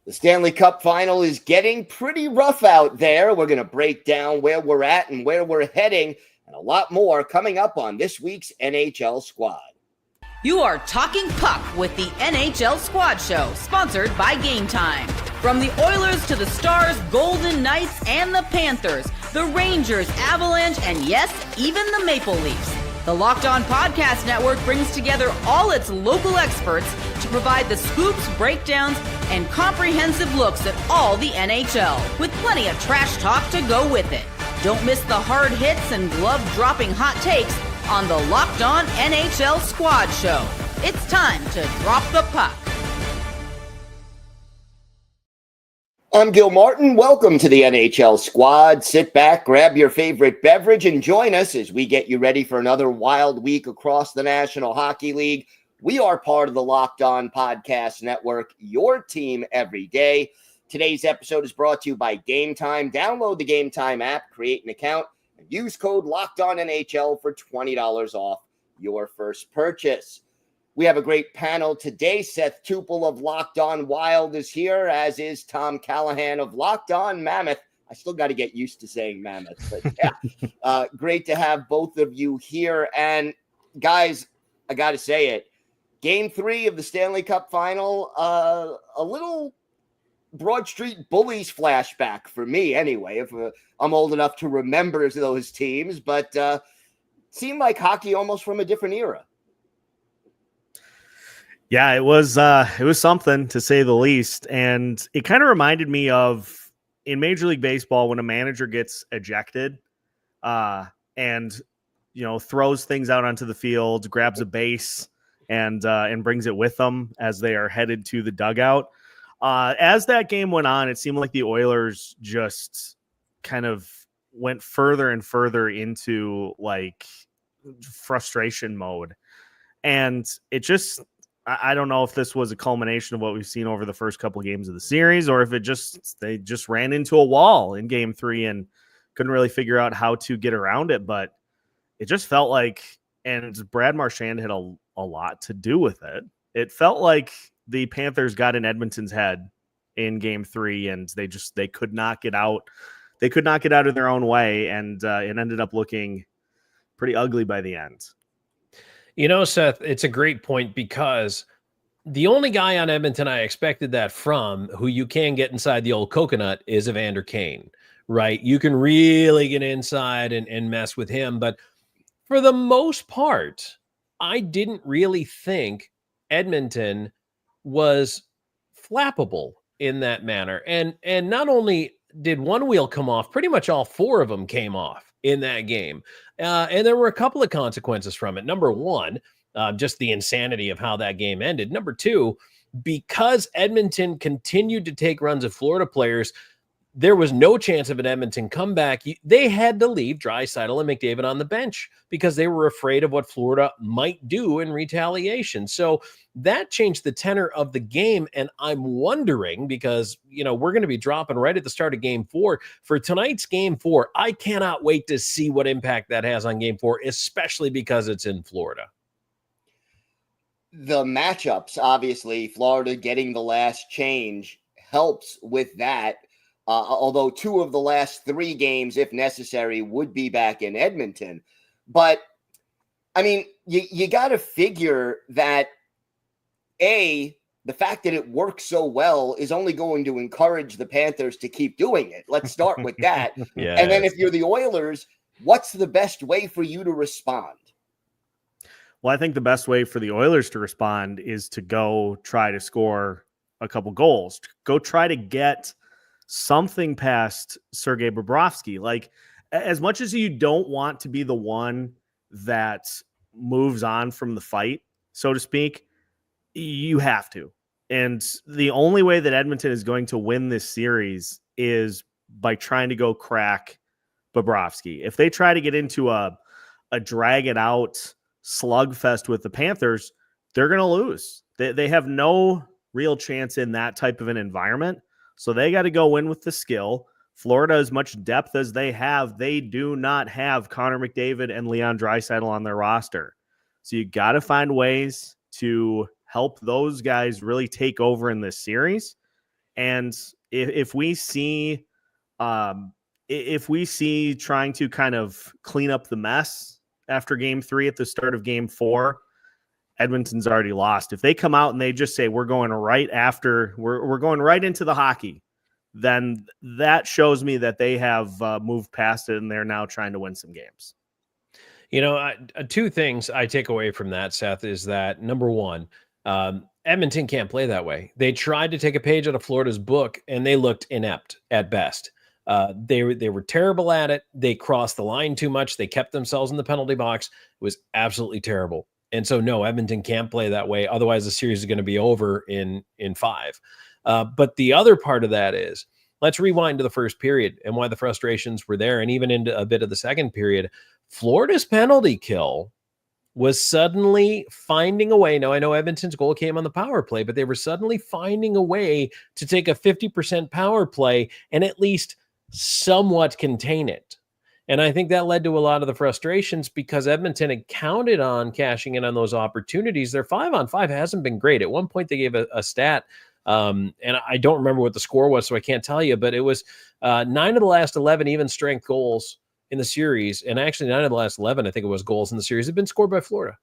The Stanley Cup final is getting pretty rough out there. We're going to break down where we're at and where we're heading, and a lot more coming up on this week's NHL Squad. You are talking puck with the NHL Squad Show, sponsored by Game Time. From the Oilers to the Stars, Golden Knights, and the Panthers, the Rangers, Avalanche, and yes, even the Maple Leafs. The Locked On Podcast Network brings together all its local experts to provide the scoops, breakdowns, and comprehensive looks at all the NHL, with plenty of trash talk to go with it. Don't miss the hard hits and glove-dropping hot takes on the Locked On NHL Squad Show. It's time to drop the puck. I'm Gil Martin. Welcome to the NHL Squad. Sit back, grab your favorite beverage, and join us as we get you ready for another wild week across the National Hockey League. We are part of the Locked On Podcast Network, your team every day. Today's episode is brought to you by Game Time. Download the Game Time app, create an account, and use code LOCKEDONNHL for $20 off your first purchase. We have a great panel today. Seth Toupal of Locked On Wild is here, as is Tom Callahan of Locked On Mammoth. I still got to get used to saying Mammoth, but yeah, great to have both of you here. And guys, I got to say it. Game 3 of the Stanley Cup final, a little Broad Street Bullies flashback for me anyway, if I'm old enough to remember those teams, but seemed like hockey almost from a different era. Yeah, it was something, to say the least. And it kind of reminded me of in Major League Baseball when a manager gets ejected and, you know, throws things out onto the field, grabs a base and brings it with them as they are headed to the dugout. As that game went on, it seemed like the Oilers just kind of went further and further into like frustration mode. And it just, I don't know if this was a culmination of what we've seen over the first couple of games of the series, or if they just ran into a wall in Game 3 and couldn't really figure out how to get around it. But it just felt like, and Brad Marchand had a lot to do with it. It felt like the Panthers got in Edmonton's head in Game 3, and they could not get out. They could not get out of their own way, and it ended up looking pretty ugly by the end. You know, Seth, it's a great point, because the only guy on Edmonton I expected that from, who you can get inside the old coconut, is Evander Kane, right? You can really get inside and mess with him. But for the most part, I didn't really think Edmonton was flappable in that manner. And not only did one wheel come off, pretty much all four of them came off in that game. And there were a couple of consequences from it. Number one, just the insanity of how that game ended. Number two, because Edmonton continued to take runs of Florida players, there was no chance of an Edmonton comeback. They had to leave Draisaitl and McDavid on the bench because they were afraid of what Florida might do in retaliation. So that changed the tenor of the game. And I'm wondering, because, you know, we're going to be dropping right at the start of Game 4. For tonight's Game 4, I cannot wait to see what impact that has on Game 4, especially because it's in Florida. The matchups, obviously, Florida getting the last change helps with that. Although 2 of the last 3 games, if necessary, would be back in Edmonton. But, I mean, you got to figure that, A, the fact that it works so well is only going to encourage the Panthers to keep doing it. Let's start with that. Yeah. And then if you're the Oilers, what's the best way for you to respond? Well, I think the best way for the Oilers to respond is to go try to score a couple goals. Go try to get something past Sergei Bobrovsky. Like, as much as you don't want to be the one that moves on from the fight, so to speak, you have to. And the only way that Edmonton is going to win this series is by trying to go crack Bobrovsky. If they try to get into a drag it out slugfest with the Panthers, they're going to lose. They have no real chance in that type of an environment. So they got to go in with the skill. Florida, as much depth as they have, they do not have Connor McDavid and Leon Draisaitl on their roster. So you got to find ways to help those guys really take over in this series. And if we see trying to kind of clean up the mess after game 3 at the start of game 4, Edmonton's already lost. If they come out and they just say, we're going right into the hockey, then that shows me that they have moved past it and they're now trying to win some games. Two things I take away from that, Seth, is that number one, Edmonton can't play that way. They tried to take a page out of Florida's book and they looked inept at best. They were terrible at it. They crossed the line too much. They kept themselves in the penalty box. It was absolutely terrible. And so, no, Edmonton can't play that way. Otherwise, the series is going to be over in 5. But the other part of that is, let's rewind to the first period and why the frustrations were there. And even into a bit of the second period, Florida's penalty kill was suddenly finding a way. Now, I know Edmonton's goal came on the power play, but they were suddenly finding a way to take a 50% power play and at least somewhat contain it. And I think that led to a lot of the frustrations because Edmonton had counted on cashing in on those opportunities. Their 5-on-5 hasn't been great. At one point, they gave a stat, and I don't remember what the score was, so I can't tell you, but it was 9 of the last 11 even strength goals in the series. And actually 9 of the last 11, I think it was, goals in the series have been scored by Florida.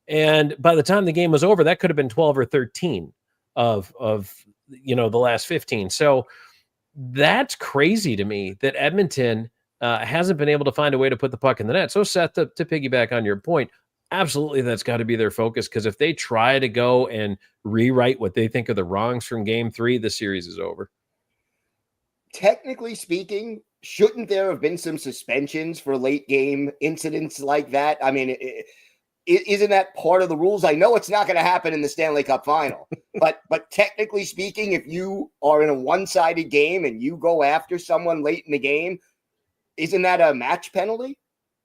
And by the time the game was over, that could have been 12 or 13 of the last 15. So that's crazy to me that Edmonton hasn't been able to find a way to put the puck in the net. So, Seth, to piggyback on your point, absolutely that's got to be their focus, because if they try to go and rewrite what they think are the wrongs from game 3, the series is over. Technically speaking, shouldn't there have been some suspensions for late game incidents like that? I mean, isn't that part of the rules? I know it's not going to happen in the Stanley Cup final, but technically speaking, if you are in a one-sided game and you go after someone late in the game, isn't that a match penalty?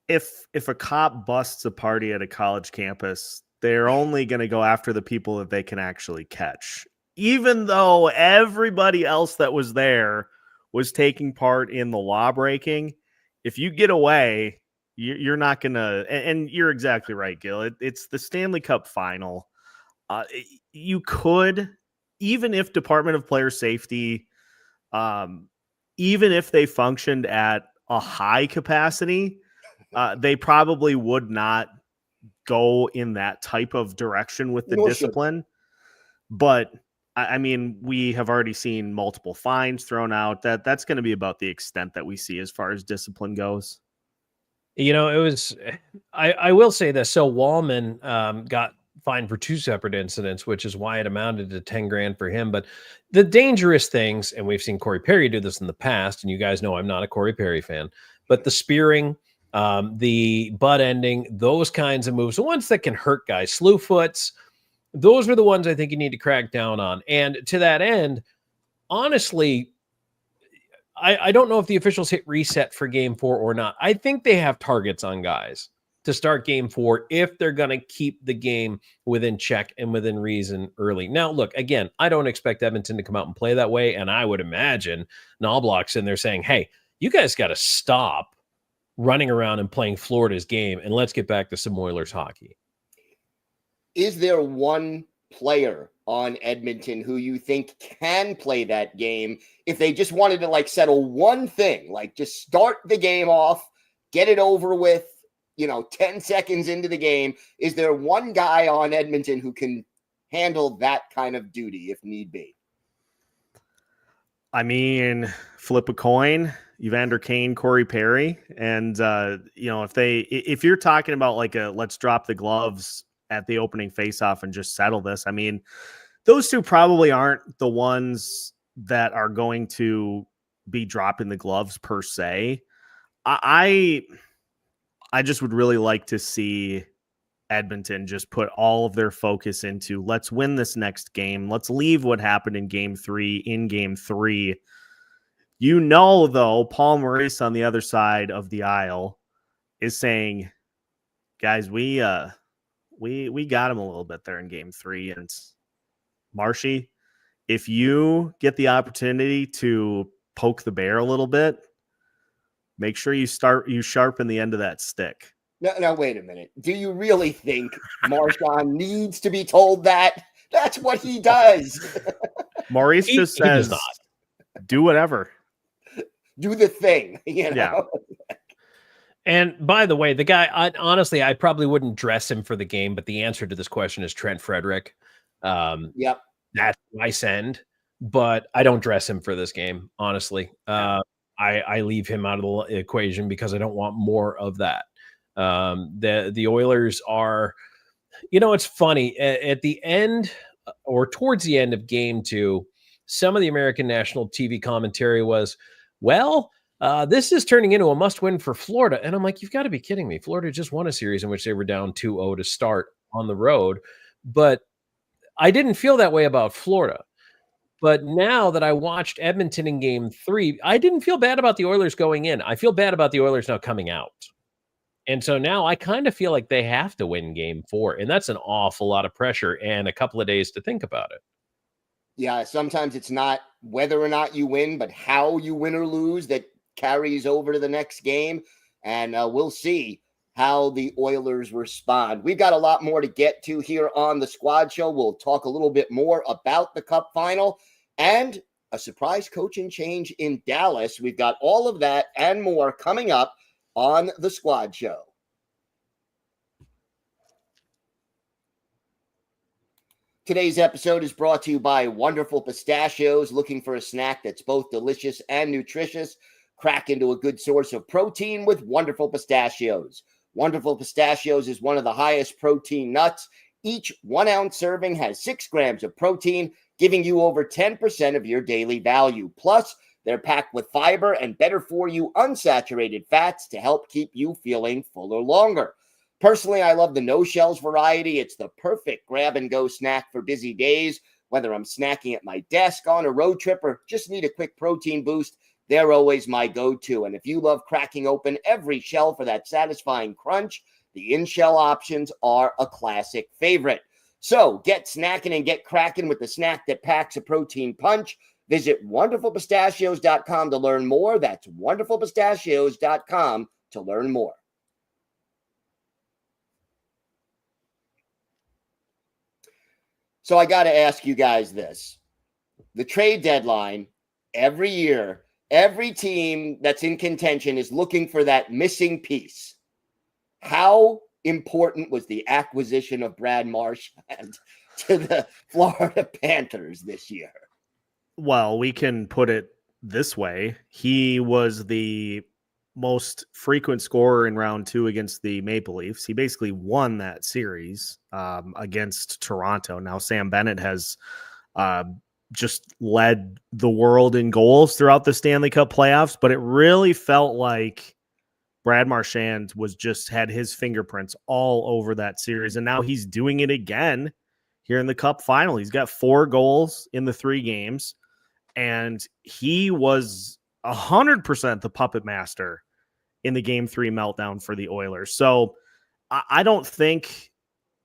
If a cop busts a party at a college campus, they're only going to go after the people that they can actually catch, even though everybody else that was there was taking part in the law breaking. If you get away, you're not going to, and you're exactly right, Gil. It's the Stanley Cup final. You could, even if Department of Player Safety, even if they functioned at a high capacity, they probably would not go in that type of direction with the discipline. But I mean, we have already seen multiple fines thrown out. That's going to be about the extent that we see as far as discipline goes. It was, I will say this. So Wallman got fined for 2 separate incidents, which is why it amounted to $10,000 for him. But the dangerous things, and we've seen Corey Perry do this in the past, and you guys know I'm not a Corey Perry fan, but the spearing, the butt ending, those kinds of moves, the ones that can hurt guys, slew foots, those are the ones I think you need to crack down on. And to that end, honestly, I don't know if the officials hit reset for game 4 or not. I think they have targets on guys to start game 4 if they're going to keep the game within check and within reason early. Now, look, again, I don't expect Edmonton to come out and play that way. And I would imagine Knobloch's in there saying, hey, you guys got to stop running around and playing Florida's game, and let's get back to some Oilers hockey. Is there one player on Edmonton who you think can play that game if they just wanted to settle one thing, just start the game off, get it over with, 10 seconds into the game? Is there one guy on Edmonton who can handle that kind of duty if need be? I mean, flip a coin, Evander Kane, Corey Perry. And, if you're talking about let's drop the gloves at the opening faceoff and just settle this, I mean, those two probably aren't the ones that are going to be dropping the gloves per se. I just would really like to see Edmonton just put all of their focus into, let's win this next game. Let's leave what happened in game 3 in game 3. Though, Paul Maurice on the other side of the aisle is saying, guys, we got him a little bit there in game 3. And Marshy, if you get the opportunity to poke the bear a little bit, make sure you sharpen the end of that stick. No, wait a minute. Do you really think Marchand needs to be told that? That's what he does. Maurice just says, not. Do whatever. Do the thing, you know? Yeah. And by the way, the guy, honestly, I probably wouldn't dress him for the game, but the answer to this question is Trent Frederick. Yep. That's my send, but I don't dress him for this game, honestly. I leave him out of the equation because I don't want more of that. The Oilers are, it's funny. At the end or towards the end of game 2, some of the American national TV commentary was, this is turning into a must-win for Florida. And I'm like, you've got to be kidding me. Florida just won a series in which they were down 2-0 to start on the road. But I didn't feel that way about Florida. But now that I watched Edmonton in game 3, I didn't feel bad about the Oilers going in. I feel bad about the Oilers now coming out. And so now I kind of feel like they have to win game 4. And that's an awful lot of pressure and a couple of days to think about it. Yeah, sometimes it's not whether or not you win, but how you win or lose that carries over to the next game. And we'll see how the Oilers respond. We've got a lot more to get to here on the Squad Show. We'll talk a little bit more about the Cup final and a surprise coaching change in Dallas. We've got all of that and more coming up on the Squad Show. Today's episode is brought to you by Wonderful Pistachios. Looking for a snack that's both delicious and nutritious? Crack into a good source of protein with Wonderful Pistachios. Wonderful Pistachios is one of the highest protein nuts. Each 1 ounce serving has 6 grams of protein, giving you over 10% of your daily value. Plus, they're packed with fiber and better for you unsaturated fats to help keep you feeling fuller longer. Personally, I love the no-shells variety. It's the perfect grab-and-go snack for busy days. Whether I'm snacking at my desk, on a road trip, or just need a quick protein boost, they're always my go-to. And if you love cracking open every shell for that satisfying crunch, the in-shell options are a classic favorite. So get snacking and get cracking with the snack that packs a protein punch. Visit wonderfulpistachios.com to learn more. That's wonderfulpistachios.com to learn more. So I got to ask you guys this. The trade deadline, every year, every team that's in contention is looking for that missing piece. How important was the acquisition of Brad Marchand to the Florida Panthers this year? Well, we can put it this way. He was the most frequent scorer in round 2 against the Maple Leafs. He basically won that series against Toronto. Now, Sam Bennett has just led the world in goals throughout the Stanley Cup playoffs, but it really felt like Brad Marchand was just had his fingerprints all over that series. And now he's doing it again here in the Cup final. He's got 4 goals in the 3 games, and he was 100% the puppet master in the game 3 meltdown for the Oilers. So I don't think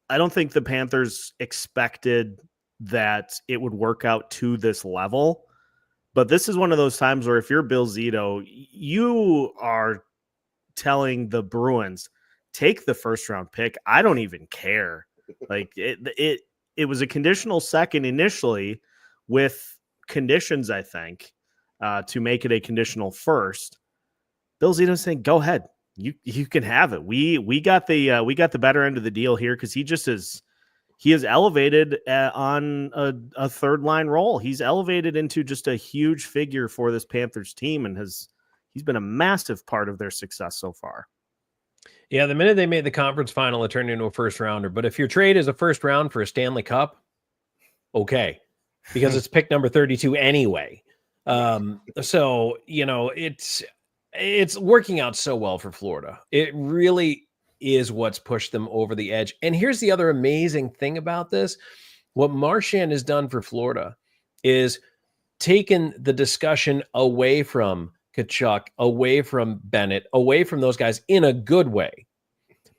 the Panthers expected that it would work out to this level, but this is one of those times where if you're Bill Zito, you are telling the Bruins, take the first round pick. I don't even care. Like it was a conditional second initially with conditions, I think, to make it a conditional first. Bill Zito's saying, go ahead. You can have it. We got the better end of the deal here because he is elevated on a third line role. He's elevated into just a huge figure for this Panthers team, and he's been a massive part of their success so far. Yeah, the minute they made the conference final, it turned into a first rounder. But if your trade is a first round for a Stanley Cup, okay, because it's pick number 32 anyway. So it's working out so well for Florida. It really is what's pushed them over the edge. And here's the other amazing thing about this. What Marchand has done for Florida is taken the discussion away from Tkachuk, away from Bennett, away from those guys in a good way.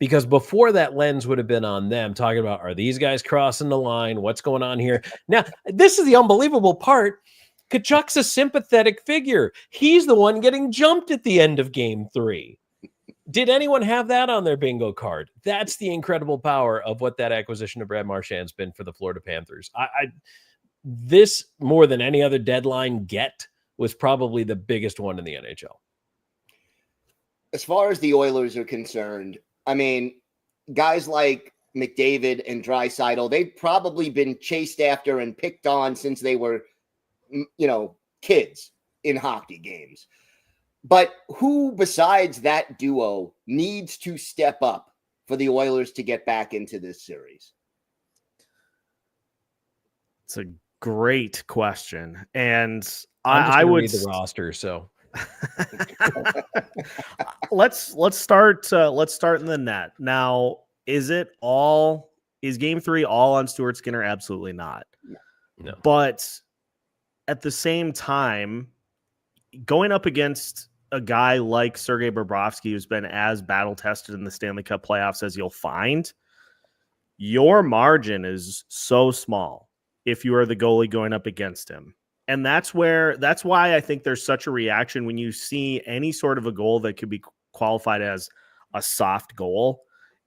Because before that lens would have been on them talking about, are these guys crossing the line? What's going on here? Now, this is the unbelievable part. Tkachuk's a sympathetic figure. He's the one getting jumped at the end of game 3. Did anyone have that on their bingo card? That's the incredible power of what that acquisition of Brad Marchand's been for the Florida Panthers. this, more than any other deadline get, was probably the biggest one in the NHL. As far as the Oilers are concerned, I mean, guys like McDavid and Draisaitl, they've probably been chased after and picked on since they were, kids in hockey games. But who besides that duo needs to step up for the Oilers to get back into this series? It's a great question. And I would read the roster. So let's start in the net. Now, is game 3 all on Stuart Skinner? Absolutely not. No. But at the same time, going up against a guy like Sergei Bobrovsky, who's been as battle tested in the Stanley Cup playoffs as you'll find, your margin is so small if you are the goalie going up against him. And that's why I think there's such a reaction when you see any sort of a goal that could be qualified as a soft goal.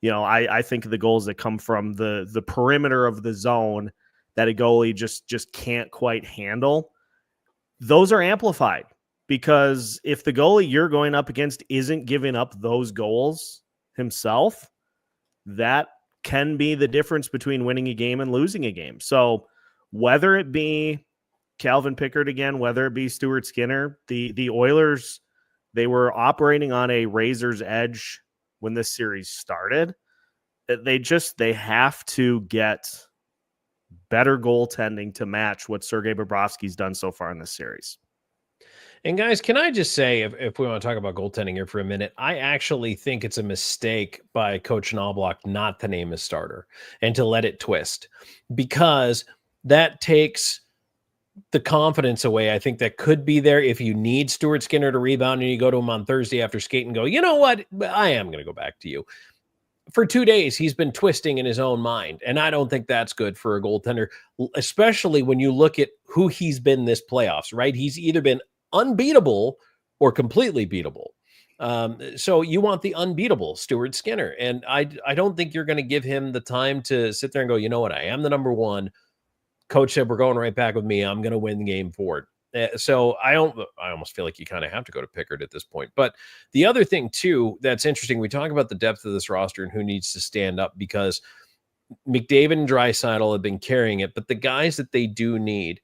I think of the goals that come from the perimeter of the zone that a goalie just can't quite handle. Those are amplified because if the goalie you're going up against isn't giving up those goals himself, that can be the difference between winning a game and losing a game. So whether it be Calvin Pickard again, whether it be Stuart Skinner, the Oilers, they were operating on a razor's edge when this series started. They have to get better goaltending to match what Sergei Bobrovsky's done so far in this series. And guys, can I just say, if we want to talk about goaltending here for a minute, I actually think it's a mistake by Coach Knobloch not to name his starter and to let it twist, because that takes the confidence away. I think that could be there if you need Stuart Skinner to rebound and you go to him on Thursday after skate and go, you know what? I am going to go back to you. For 2 days, he's been twisting in his own mind, and I don't think that's good for a goaltender, especially when you look at who he's been this playoffs, right? He's either been unbeatable or completely beatable. So you want the unbeatable Stuart Skinner, and I don't think you're going to give him the time to sit there and go, you know what? I am the number one. Coach said we're going right back with me. I'm going to win the game forward. So I almost feel like you kind of have to go to Pickard at this point. But the other thing too that's interesting, we talk about the depth of this roster and who needs to stand up, because McDavid and Draisaitl have been carrying it, but the guys that they do need,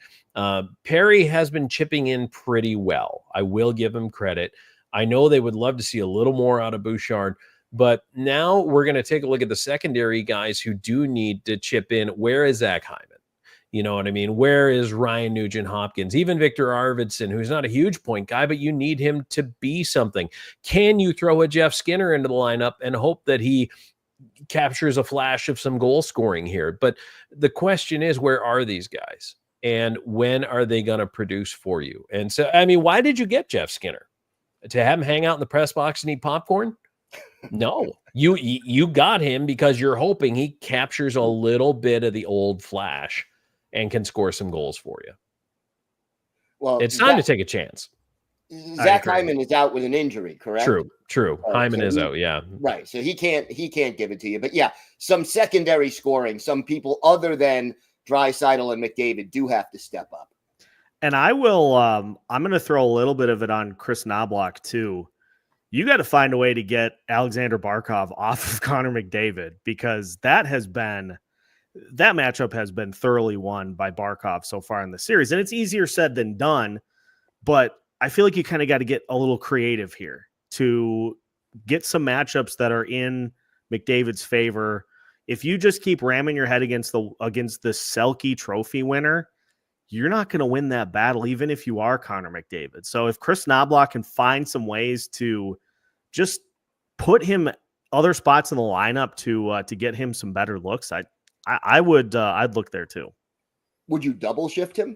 Perry has been chipping in pretty well. I will give him credit. I know they would love to see a little more out of Bouchard, but now we're going to take a look at the secondary guys who do need to chip in. Where is Zach Hyman? You know what I mean? Where is Ryan Nugent-Hopkins? Even Victor Arvidsson, who's not a huge point guy, but you need him to be something. Can you throw a Jeff Skinner into the lineup and hope that he captures a flash of some goal scoring here? But the question is, where are these guys? And when are they going to produce for you? And so, I mean, why did you get Jeff Skinner? To have him hang out in the press box and eat popcorn? No, you got him because you're hoping he captures a little bit of the old flash and can score some goals for you. Well, it's time to take a chance. Zach Hyman is out with an injury, correct? True. Hyman is out, yeah. Right. So he can't give it to you. But yeah, some secondary scoring, some people other than Draisaitl and McDavid do have to step up. And I will I'm going to throw a little bit of it on Chris Knobloch too. You got to find a way to get Alexander Barkov off of Connor McDavid, because that matchup has been thoroughly won by Barkov so far in the series. And it's easier said than done, but I feel like you kind of got to get a little creative here to get some matchups that are in McDavid's favor. If you just keep ramming your head against the Selke Trophy winner, you're not going to win that battle, even if you are Connor McDavid. So if Chris Knobloch can find some ways to just put him other spots in the lineup to get him some better looks, I'd look there too. Would you double shift him?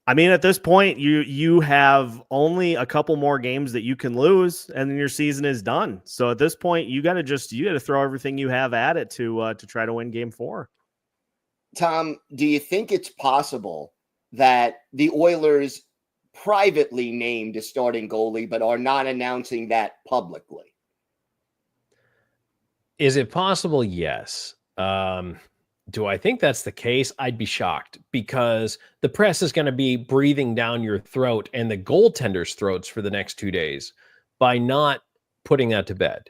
I mean, at this point, you have only a couple more games that you can lose, and then your season is done. So at this point, you got to throw everything you have at it to try to win Game 4. Tom, do you think it's possible that the Oilers privately named a starting goalie but are not announcing that publicly? Is it possible? Yes. Do I think that's the case? I'd be shocked, because the press is going to be breathing down your throat and the goaltenders' throats for the next 2 days by not putting that to bed.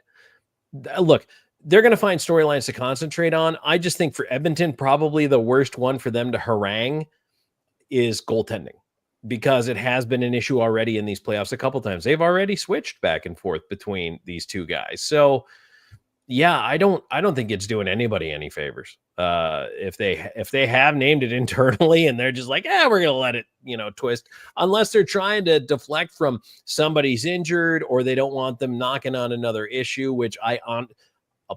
Look, they're going to find storylines to concentrate on. I just think for Edmonton, probably the worst one for them to harangue is goaltending, because it has been an issue already in these playoffs a couple times. They've already switched back and forth between these two guys. So yeah, I don't think it's doing anybody any favors. If they have named it internally and they're just like, we're gonna let it, twist, unless they're trying to deflect from somebody's injured or they don't want them knocking on another issue, which I'll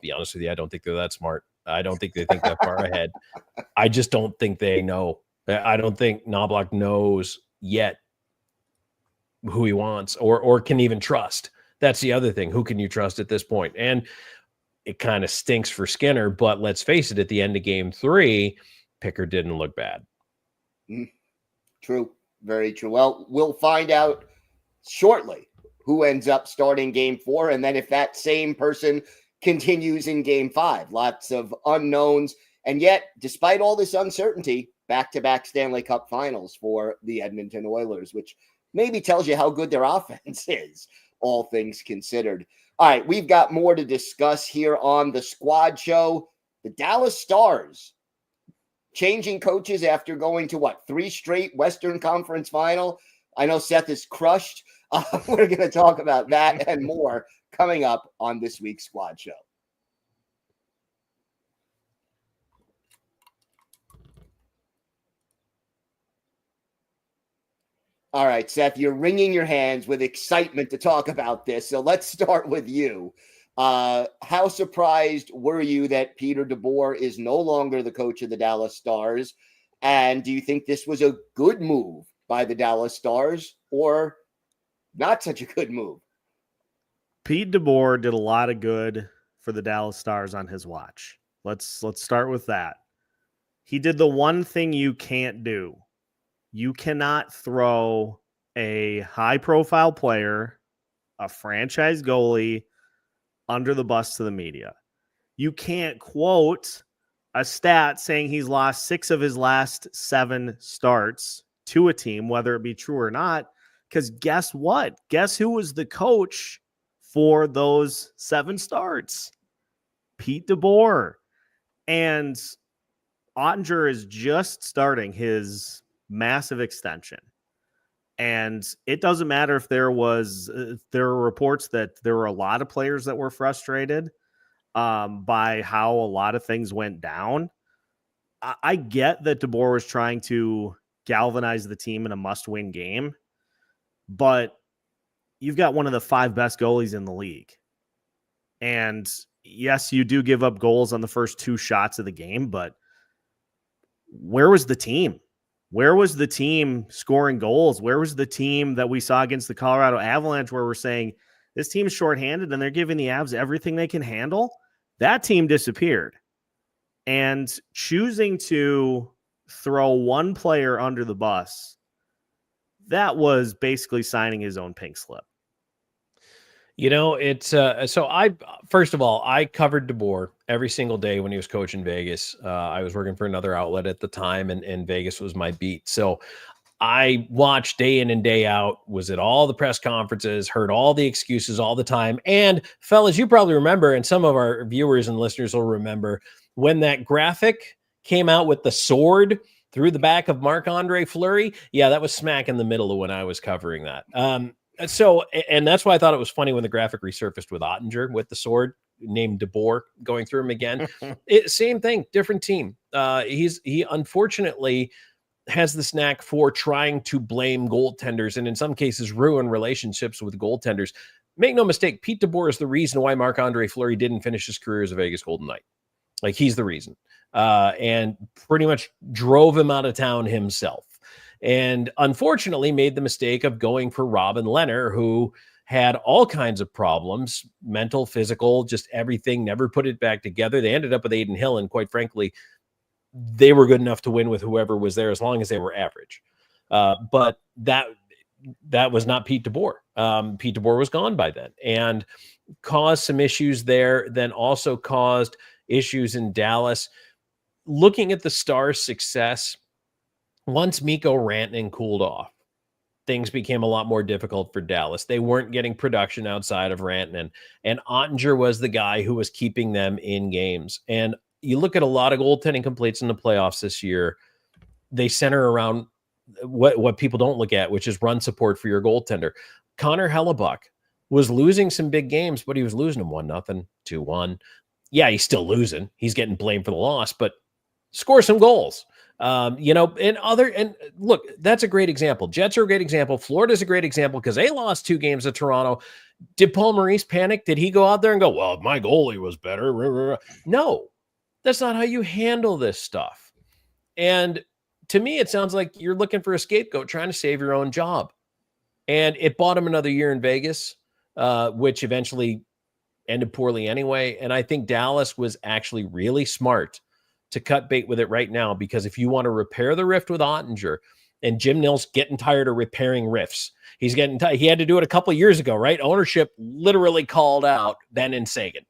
be honest with you, I don't think they're that smart. I don't think they think that far ahead. I just don't think they know. I don't think Knobloch knows yet who he wants or can even trust. That's the other thing. Who can you trust at this point? And it kind of stinks for Skinner, but let's face it, at the end of game 3, Pickard didn't look bad. True. Very true. Well, we'll find out shortly who ends up starting game 4. And then if that same person continues in game 5, lots of unknowns. And yet, despite all this uncertainty, back-to-back Stanley Cup finals for the Edmonton Oilers, which maybe tells you how good their offense is, all things considered. All right, we've got more to discuss here on the Squad Show. The Dallas Stars changing coaches after going to 3 straight Western Conference final. I know Seth is crushed. We're going to talk about that and more coming up on this week's Squad Show. All right, Seth, you're wringing your hands with excitement to talk about this. So let's start with you. How surprised were you that Peter DeBoer is no longer the coach of the Dallas Stars? And do you think this was a good move by the Dallas Stars or not such a good move? Pete DeBoer did a lot of good for the Dallas Stars on his watch. Let's start with that. He did the one thing you can't do. You cannot throw a high-profile player, a franchise goalie, under the bus to the media. You can't quote a stat saying he's lost 6 of his last 7 starts to a team, whether it be true or not, because guess what? Guess who was the coach for those 7 starts? Pete DeBoer. And Ottinger is just starting his massive extension. And it doesn't matter if there were reports that there were a lot of players that were frustrated by how a lot of things went down. I get that DeBoer was trying to galvanize the team in a must-win game, but you've got one of the 5 best goalies in the league. And yes, you do give up goals on the first 2 shots of the game, but where was the team? Where was the team scoring goals? Where was the team that we saw against the Colorado Avalanche where we're saying this team's shorthanded and they're giving the Avs everything they can handle? That team disappeared. And choosing to throw one player under the bus, that was basically signing his own pink slip. It's so first of all, I covered DeBoer every single day when he was coaching Vegas. I was working for another outlet at the time, and Vegas was my beat. So I watched day in and day out, was at all the press conferences, heard all the excuses all the time. And fellas, you probably remember, and some of our viewers and listeners will remember, when that graphic came out with the sword through the back of Marc-Andre Fleury. Yeah, that was smack in the middle of when I was covering that. And that's why I thought it was funny when the graphic resurfaced with Ottinger with the sword named DeBoer going through him again. Same thing, different team. He unfortunately has this knack for trying to blame goaltenders and in some cases ruin relationships with goaltenders. Make no mistake, Pete DeBoer is the reason why Marc-Andre Fleury didn't finish his career as a Vegas Golden Knight. Like, he's the reason. And pretty much drove him out of town himself. And unfortunately made the mistake of going for Robin Lehner, who had all kinds of problems, mental, physical, just everything, never put it back together. They ended up with Aiden Hill, and quite frankly, they were good enough to win with whoever was there as long as they were average. But that was not Pete DeBoer. Pete DeBoer was gone by then and caused some issues there, then also caused issues in Dallas. looking at the Stars' success, once Mikko Rantanen cooled off, things became a lot more difficult for Dallas. They weren't getting production outside of Rantanen, and Ottinger was the guy who was keeping them in games. And you look at a lot of goaltending completes in the playoffs this year, they center around what people don't look at, which is run support for your goaltender. Connor Hellebuck was losing some big games, but he was losing them 1-0, 2-1. Yeah, he's still losing. He's getting blamed for the loss, but score some goals. And look, that's a great example. Jets are a great example. Florida's a great example because they lost 2 games to Toronto. Did Paul Maurice panic? Did he go out there and go, well, my goalie was better? No, that's not how you handle this stuff. And to me, it sounds like you're looking for a scapegoat trying to save your own job. And it bought him another year in Vegas, which eventually ended poorly anyway. And I think Dallas was actually really smart to cut bait with it right now, because if you want to repair the rift with Ottinger, and Jim Nill's getting tired of repairing rifts, he's getting tired. He had to do it a couple of years ago, right? Ownership literally called out Ben and Sagan,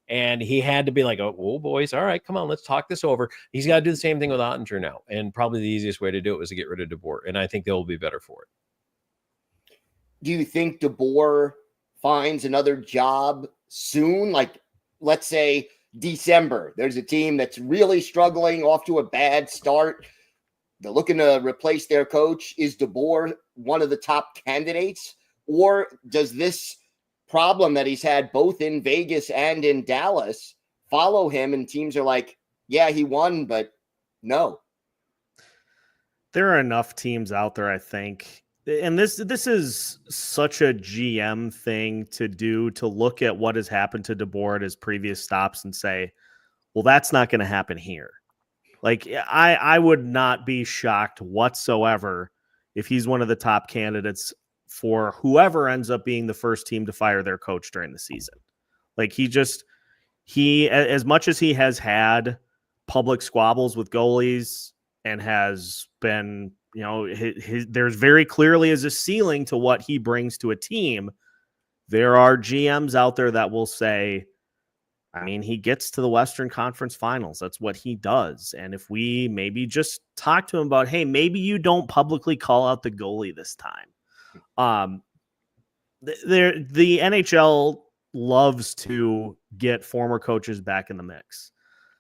and he had to be like, oh boys, all right, come on, let's talk this over. He's got to do the same thing with Ottinger now, and probably the easiest way to do it was to get rid of DeBoer, and I think they will be better for it. Do you think DeBoer finds another job soon? Like, let's say December, there's a team that's really struggling, off to a bad start. They're looking to replace their coach. Is DeBoer one of the top candidates? Or does this problem that he's had both in Vegas and in Dallas follow him, and teams are like, yeah, he won, but no? There are enough teams out there, I think. And this is such a GM thing to do, to look at what has happened to DeBoer at his previous stops and say, well, that's not going to happen here. Like, I would not be shocked whatsoever if he's one of the top candidates for whoever ends up being the first team to fire their coach during the season. Like, he, as much as he has had public squabbles with goalies and has been, there's very clearly is a ceiling to what he brings to a team. There are GMs out there that will say, I mean, he gets to the Western Conference Finals. That's what he does. And if we maybe just talk to him about, hey, maybe you don't publicly call out the goalie this time. The NHL loves to get former coaches back in the mix.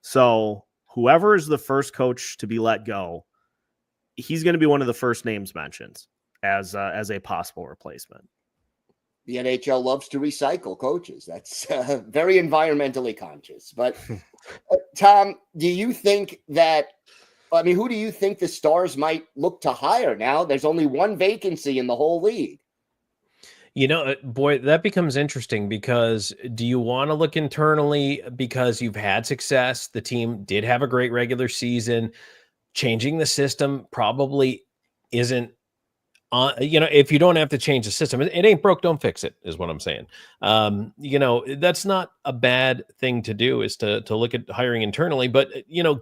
So whoever is the first coach to be let go, he's going to be one of the first names mentioned as a possible replacement. The NHL loves to recycle coaches. That's very environmentally conscious. But Tom, do you think that, who do you think the Stars might look to hire now? There's only one vacancy in the whole league. Boy, that becomes interesting, because do you want to look internally because you've had success? The team did have a great regular season. Changing the system probably isn't if you don't have to change the system, it ain't broke, don't fix it, is what I'm saying. That's not a bad thing to do, is to look at hiring internally. But,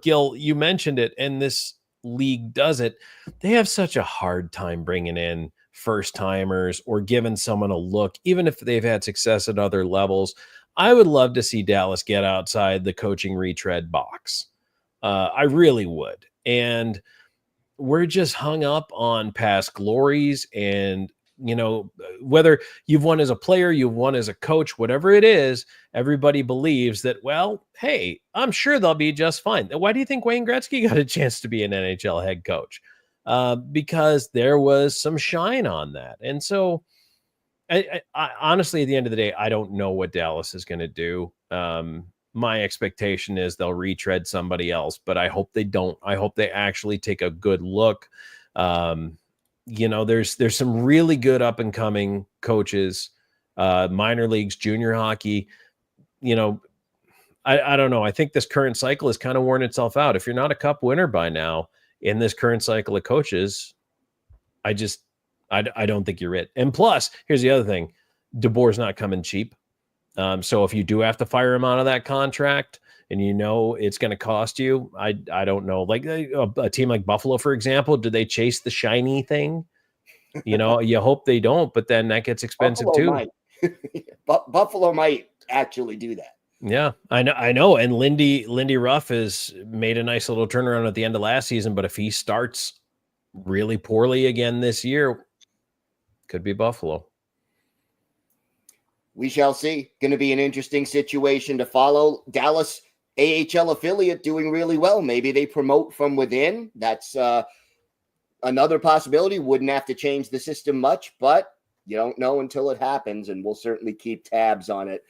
Gil, you mentioned it, and this league does it. They have such a hard time bringing in first timers or giving someone a look, even if they've had success at other levels. I would love to see Dallas get outside the coaching retread box. I really would. And we're just hung up on past glories, and, whether you've won as a player, you've won as a coach, whatever it is, everybody believes that, well, hey, I'm sure they'll be just fine. Why do you think Wayne Gretzky got a chance to be an NHL head coach? Because there was some shine on that. And so I honestly, at the end of the day, I don't know what Dallas is going to do. My expectation is they'll retread somebody else, but I hope they don't. I hope they actually take a good look. There's some really good up and coming coaches, minor leagues, junior hockey. I don't know. I think this current cycle has kind of worn itself out. If you're not a cup winner by now in this current cycle of coaches, I don't think you're it. And plus, here's the other thing. DeBoer's not coming cheap. So if you do have to fire him out of that contract, and it's going to cost you, I don't know. Like a team like Buffalo, for example, do they chase the shiny thing? You hope they don't, but then that gets expensive too. Buffalo might actually do that. Yeah, I know. And Lindy Ruff has made a nice little turnaround at the end of last season, but if he starts really poorly again this year, could be Buffalo. We shall see. Going to be an interesting situation to follow. Dallas AHL affiliate doing really well. Maybe they promote from within. That's another possibility. Wouldn't have to change the system much, but you don't know until it happens, and we'll certainly keep tabs on it.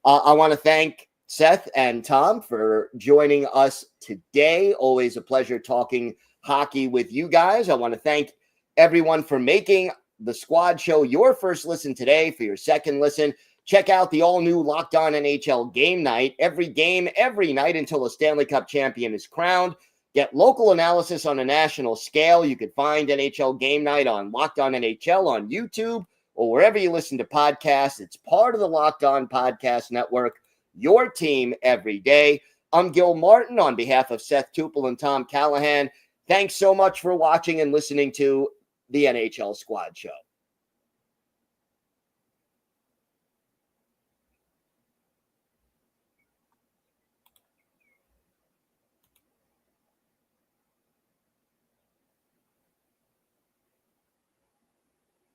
I want to thank Seth and Tom for joining us today. Always a pleasure talking hockey with you guys. I want to thank everyone for making the Squad Show your first listen today. For your second listen, check out the all-new Locked On NHL Game Night. Every game, every night until a Stanley Cup champion is crowned. Get local analysis on a national scale. You can find NHL Game Night on Locked On NHL on YouTube or wherever you listen to podcasts. It's part of the Locked On Podcast Network, your team every day. I'm Gil Martin on behalf of Seth Toupal and Tom Callahan. Thanks so much for watching and listening to the NHL Squad Show.